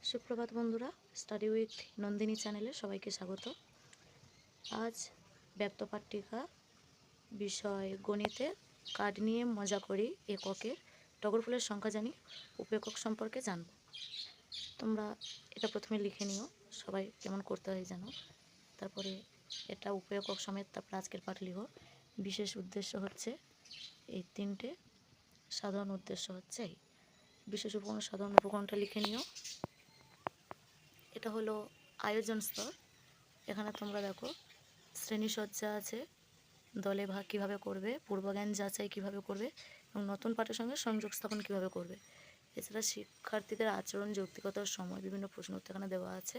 সুপ্রভাত বন্ধুরা, study with Nandini চ্যানেলে সবাইকে স্বাগত। আজ ব্যক্তপাট্টিকা বিষয় গণিতে কার্ড নিয়ে মজা করি এককের টগর ফুলের সংখ্যা জানি উপেকক সম্পর্কে জানব। তোমরা এটা প্রথমে লিখে নিও, সবাই কেমন করতে হয় জানো। তারপরে এটা উপেকক সমেত, তারপর আজকের পাঠ লিখো। বিশেষ উদ্দেশ্য হচ্ছে এই তিনটে, সাধারণ উদ্দেশ্য হচ্ছে এই। বিশেষ উপকরণ সাধারণ উপকরণটা লিখে নিও। এটা হলো আয়োজন স্তর। এখানে তোমরা দেখো শ্রেণীসজ্জা আছে, দলে ভাগ কীভাবে করবে, পূর্বজ্ঞান যাচাই কীভাবে করবে এবং নতুন পাঠের সঙ্গে সংযোগ স্থাপন কীভাবে করবে। এছাড়া শিক্ষার্থীদের আচরণ, যৌক্তিকতার সময়, বিভিন্ন প্রশ্ন উত্তর এখানে দেওয়া আছে।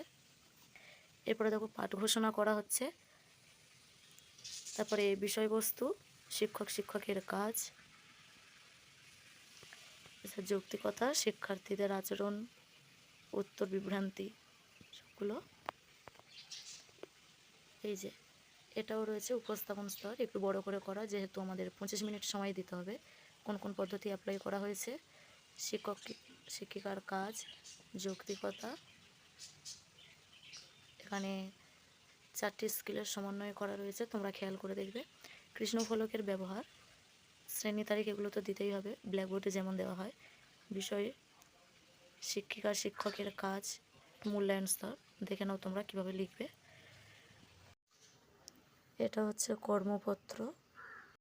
এরপরে দেখো পাঠ ঘোষণা করা হচ্ছে। তারপরে বিষয়বস্তু, শিক্ষকের কাজ, এছাড়া যৌক্তিকতা, শিক্ষার্থীদের আচরণ, উত্তর বিভ্রান্তি, সবগুলো। এই যে এটাও রয়েছে উপস্থাপন স্তর, একটু বড় করে করা, যেহেতু আমাদের 25 মিনিট সময় দিতে হবে। কোন কোন পদ্ধতি অ্যাপ্লাই করা হয়েছে, শিক্ষিকার কাজ, যৌক্তিকতা, এখানে 4টি স্কিলের সমন্বয় করা রয়েছে, তোমরা খেয়াল করে দেখবে। কৃষ্ণফলকের ব্যবহার, শ্রেণী তারিখ, এগুলো তো দিতেই হবে, ব্ল্যাকবোর্ডে যেমন দেওয়া হয়। বিষয় শিক্ষকের কাজ, মূল্যায়ন স্তর, দেখে নাও তোমরা কিভাবে লিখবে। এটা হচ্ছে কর্মপত্র,